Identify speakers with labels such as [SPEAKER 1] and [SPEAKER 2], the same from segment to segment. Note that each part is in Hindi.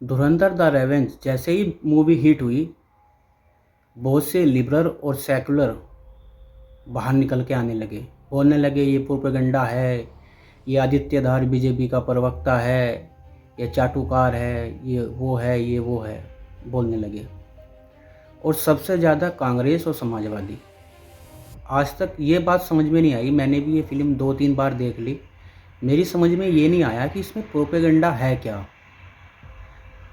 [SPEAKER 1] धुरंधर द रेवेंज जैसे ही मूवी हिट हुई, बहुत से लिबरल और सेकुलर बाहर निकल के आने लगे, बोलने लगे ये प्रोपेगेंडा है, ये आदित्यधार बीजेपी का प्रवक्ता है, ये चाटुकार है, ये वो है, बोलने लगे। और सबसे ज़्यादा कांग्रेस और समाजवादी। आज तक ये बात समझ में नहीं आई, मैंने भी ये फिल्म 2-3 बार देख ली, मेरी समझ में ये नहीं आया कि इसमें प्रोपेगेंडा है क्या।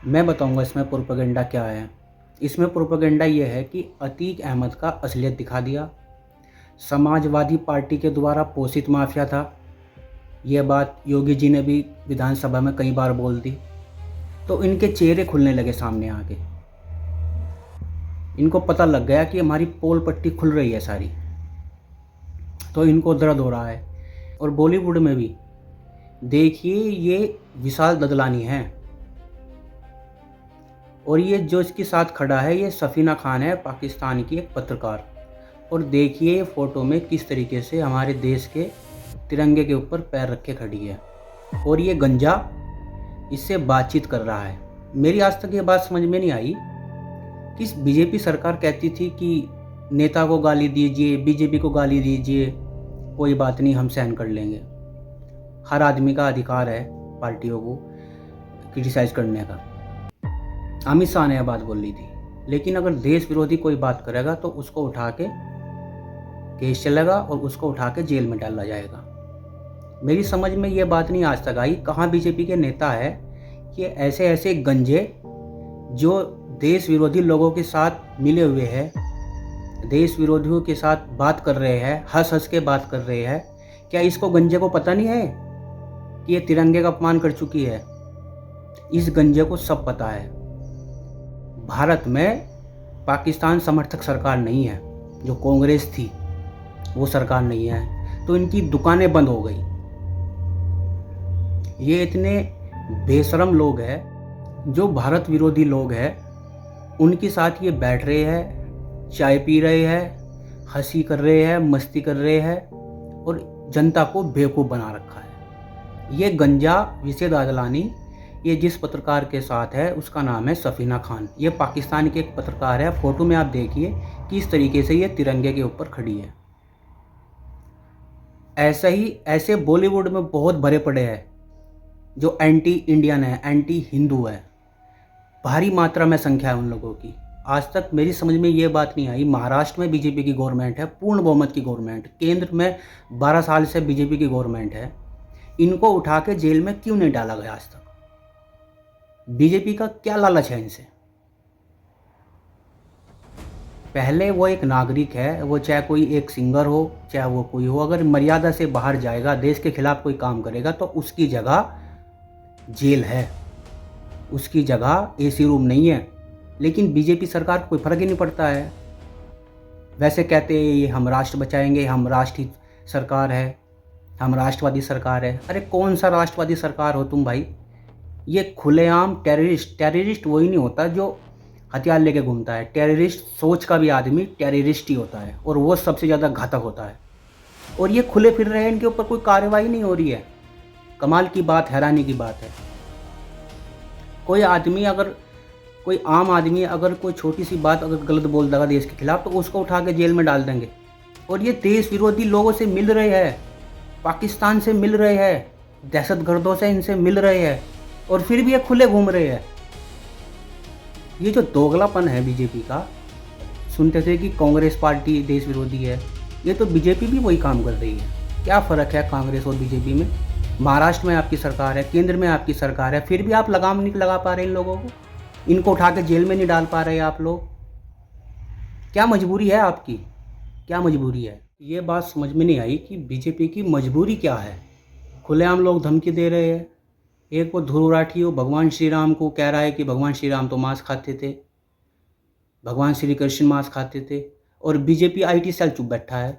[SPEAKER 1] मैं बताऊंगा इसमें प्रोपेगेंडा क्या है। इसमें प्रोपेगेंडा ये है कि अतीक अहमद का असलियत दिखा दिया, समाजवादी पार्टी के द्वारा पोषित माफिया था। ये बात योगी जी ने भी विधानसभा में कई बार बोल दी। तो इनके चेहरे खुलने लगे सामने आके, इनको पता लग गया कि हमारी पोल पट्टी खुल रही है सारी, तो इनको दर्द हो रहा है। और बॉलीवुड में भी देखिए, ये विशाल ददलानी है और ये जो इसके साथ खड़ा है ये सफीना खान है, पाकिस्तान की एक पत्रकार। और देखिए ये फ़ोटो में किस तरीके से हमारे देश के तिरंगे के ऊपर पैर रखे खड़ी है, और ये गंजा इससे बातचीत कर रहा है। मेरी आज तक ये बात समझ में नहीं आई कि बीजेपी सरकार कहती थी कि नेता को गाली दीजिए, बीजेपी को गाली दीजिए, कोई बात नहीं, हम सहन कर लेंगे। हर आदमी का अधिकार है पार्टियों को क्रिटिसाइज़ करने का। अमित शाह ने यह बात बोली थी। लेकिन अगर देश विरोधी कोई बात करेगा तो उसको उठा के केस चलेगा और उसको उठा के जेल में डाला जाएगा। मेरी समझ में ये बात नहीं आज तक आई, कहाँ बीजेपी के नेता है कि ऐसे ऐसे गंजे जो देश विरोधी लोगों के साथ मिले हुए हैं, देश विरोधियों के साथ बात कर रहे हैं, हंस हंस के बात कर रहे हैं, क्या इसको गंजे को पता नहीं है कि ये तिरंगे का अपमान कर चुकी है? इस गंजे को सब पता है। भारत में पाकिस्तान समर्थक सरकार नहीं है, जो कांग्रेस थी वो सरकार नहीं है, तो इनकी दुकानें बंद हो गई। ये इतने बेशरम लोग हैं, जो भारत विरोधी लोग हैं, उनके साथ ये बैठ रहे हैं, चाय पी रहे हैं, हंसी कर रहे हैं, मस्ती कर रहे हैं और जनता को बेवकूफ़ बना रखा है। ये गंजा विशेष आदलानी ये जिस पत्रकार के साथ है उसका नाम है सफीना खान। ये पाकिस्तान की एक पत्रकार है। फ़ोटो में आप देखिए किस तरीके से ये तिरंगे के ऊपर खड़ी है। ऐसे बॉलीवुड में बहुत भरे पड़े हैं जो एंटी इंडियन है, एंटी हिंदू है, भारी मात्रा में संख्या है उन लोगों की। आज तक मेरी समझ में ये बात नहीं आई, महाराष्ट्र में बीजेपी की गवर्नमेंट है, पूर्ण बहुमत की गवर्नमेंट, केंद्र में 12 साल से बीजेपी की गवर्नमेंट है, इनको उठा के जेल में क्यों नहीं डाला गया आज तक? बीजेपी का क्या लालच है इनसे? पहले वो एक नागरिक है, वो चाहे कोई एक सिंगर हो, चाहे वो कोई हो, अगर मर्यादा से बाहर जाएगा, देश के खिलाफ कोई काम करेगा तो उसकी जगह जेल है, उसकी जगह एसी रूम नहीं है। लेकिन बीजेपी सरकार को कोई फर्क ही नहीं पड़ता है। वैसे कहते हैं ये हम राष्ट्र बचाएंगे, हम राष्ट्रीय सरकार है, हम राष्ट्रवादी सरकार है। अरे कौन सा राष्ट्रवादी सरकार हो तुम भाई? ये खुलेआम टेररिस्ट वही नहीं होता जो हथियार लेके घूमता है। टेररिस्ट सोच का भी आदमी टेररिस्ट ही होता है, और वो सबसे ज़्यादा घातक होता है। और ये खुले फिर रहे हैं, इनके ऊपर कोई कार्रवाई नहीं हो रही है। कमाल की बात, हैरानी की बात है। कोई आम आदमी अगर कोई छोटी सी बात अगर गलत बोल देगा देश के खिलाफ तो उसको उठा के जेल में डाल देंगे। और ये देश विरोधी लोगों से मिल रहे हैं, पाकिस्तान से मिल रहे हैं, दहशतगर्दों से इनसे मिल रहे हैं, और फिर भी ये खुले घूम रहे हैं। ये जो दोगलापन है बीजेपी का, सुनते थे कि कांग्रेस पार्टी देश विरोधी है, ये तो बीजेपी भी वही काम कर रही है। क्या फ़र्क है कांग्रेस और बीजेपी में? महाराष्ट्र में आपकी सरकार है, केंद्र में आपकी सरकार है, फिर भी आप लगाम नहीं लगा पा रहे इन लोगों को, इनको उठा के जेल में नहीं डाल पा रहे आप लोग। क्या मजबूरी है आपकी? क्या मजबूरी है? ये बात समझ में नहीं आई कि बीजेपी की मजबूरी क्या है। खुलेआम लोग धमकी दे रहे हैं। एक वो ध्रुव राठी हो, भगवान श्री राम को कह रहा है कि भगवान श्री राम तो मांस खाते थे, भगवान श्री कृष्ण मांस खाते थे, और बीजेपी आईटी सेल चुप बैठा है।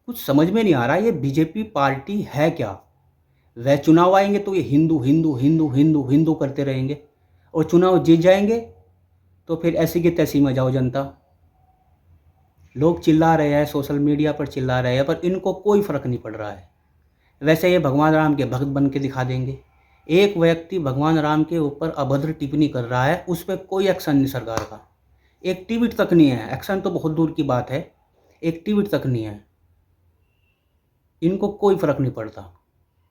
[SPEAKER 1] कुछ समझ में नहीं आ रहा ये बीजेपी पार्टी है क्या। वह चुनाव आएंगे तो ये हिंदू हिंदू हिंदू हिंदू हिंदू करते रहेंगे, और चुनाव जीत जाएंगे तो फिर ऐसी की तैसी में जाओ जनता। लोग चिल्ला रहे हैं, सोशल मीडिया पर चिल्ला रहे हैं, पर इनको कोई फ़र्क नहीं पड़ रहा है। वैसे ये भगवान राम के भक्त बन के दिखा देंगे एक व्यक्ति भगवान राम के ऊपर अभद्र टिप्पणी कर रहा है, उस पर कोई एक्शन नहीं सरकार का, एक ट्वीट तक नहीं है। एक्शन तो बहुत दूर की बात है, एक ट्वीट तक नहीं है। इनको कोई फर्क नहीं पड़ता।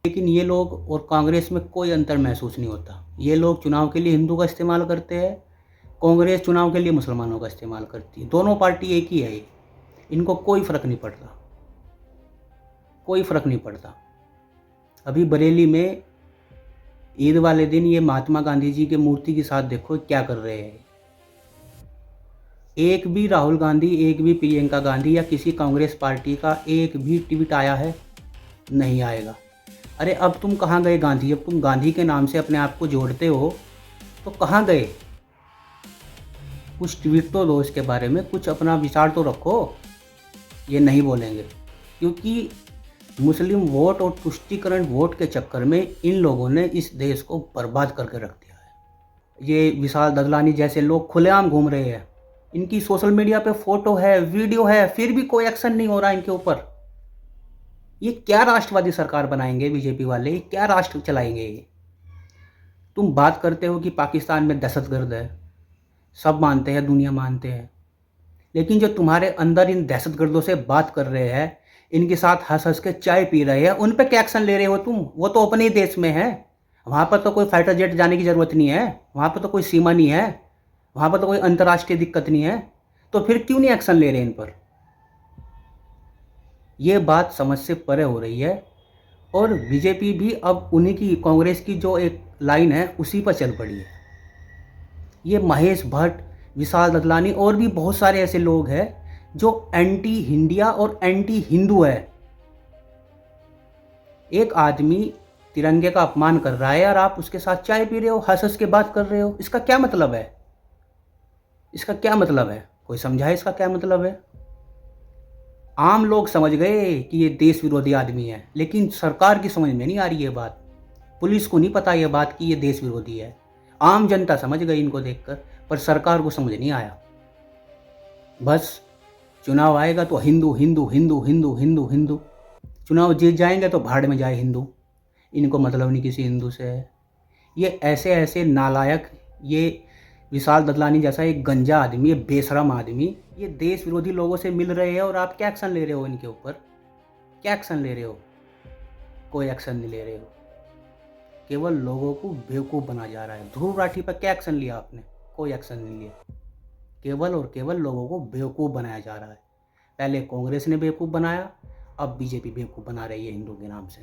[SPEAKER 1] लेकिन ये लोग और कांग्रेस में कोई अंतर महसूस नहीं होता। ये लोग चुनाव के लिए हिंदू का इस्तेमाल करते हैं, कांग्रेस चुनाव के लिए मुसलमानों का इस्तेमाल करती है। दोनों पार्टी एक ही है ये, इनको कोई फ़र्क नहीं पड़ता, कोई फ़र्क नहीं पड़ता। अभी बरेली में ईद वाले दिन ये महात्मा गांधी जी के मूर्ति के साथ देखो क्या कर रहे हैं। एक भी राहुल गांधी, एक भी प्रियंका गांधी या किसी कांग्रेस पार्टी का एक भी ट्वीट आया है? नहीं आएगा। अरे अब तुम कहाँ गए गांधी? अब तुम गांधी के नाम से अपने आप को जोड़ते हो तो कहाँ गए? कुछ ट्वीट तो दो इसके बारे में, कुछ अपना विचार तो रखो। ये नहीं बोलेंगे क्योंकि मुस्लिम वोट और तुष्टीकरण वोट के चक्कर में इन लोगों ने इस देश को बर्बाद करके रख दिया है। ये विशाल ददलानी जैसे लोग खुलेआम घूम रहे हैं, इनकी सोशल मीडिया पे फोटो है, वीडियो है, फिर भी कोई एक्शन नहीं हो रहा इनके ऊपर। ये क्या राष्ट्रवादी सरकार बनाएंगे बीजेपी वाले? ये क्या राष्ट्र चलाएंगे ये? तुम बात करते हो कि पाकिस्तान में दहशतगर्द है, सब मानते हैं, दुनिया मानते हैं, लेकिन जो तुम्हारे अंदर इन दहशतगर्दों से बात कर रहे हैं, इनके साथ हंस हंस के चाय पी रहे हैं, उन पे क्या एक्शन ले रहे हो तुम? वो तो अपने ही देश में है, वहाँ पर तो कोई फाइटर जेट जाने की ज़रूरत नहीं है, वहाँ पर तो कोई सीमा नहीं है, वहाँ पर तो कोई अंतर्राष्ट्रीय दिक्कत नहीं है, तो फिर क्यों नहीं एक्शन ले रहे इन पर? ये बात समझ से परे हो रही है। और बीजेपी भी अब उन्हीं की, कांग्रेस की जो एक लाइन है उसी पर चल पड़ी है। ये महेश भट्ट, विशाल ददलानी और भी बहुत सारे ऐसे लोग हैं जो एंटी इंडिया और एंटी हिंदू है। एक आदमी तिरंगे का अपमान कर रहा है और आप उसके साथ चाय पी रहे हो, हंस हंस के बात कर रहे हो, इसका क्या मतलब है? इसका क्या मतलब है? कोई समझाए इसका क्या मतलब है? आम लोग समझ गए कि ये देश विरोधी आदमी है, लेकिन सरकार की समझ में नहीं आ रही है बात। पुलिस को नहीं पता ये बात कि ये देश विरोधी है। आम जनता समझ गई इनको देखकर, पर सरकार को समझ नहीं आया। बस चुनाव आएगा तो हिंदू हिंदू हिंदू हिंदू हिंदू हिंदू, चुनाव जीत जाएंगे तो भाड़ में जाए हिंदू। इनको मतलब नहीं किसी हिंदू से है। ये ऐसे ऐसे नालायक, ये विशाल ददलानी जैसा एक गंजा आदमी, ये बेशरम आदमी, ये देश विरोधी लोगों से मिल रहे हैं और आप क्या एक्शन ले रहे हो इनके ऊपर? क्या एक्शन ले रहे हो? कोई एक्शन नहीं ले रहे हो, केवल लोगों को बेवकूफ़ बना जा रहा है। ध्रुव राठी पर क्या एक्शन लिया आपने? कोई एक्शन नहीं लिया, केवल और केवल लोगों को बेवकूफ़ बनाया जा रहा है। पहले कांग्रेस ने बेवकूफ़ बनाया, अब बीजेपी बेवकूफ़ बना रही है हिंदू के नाम से।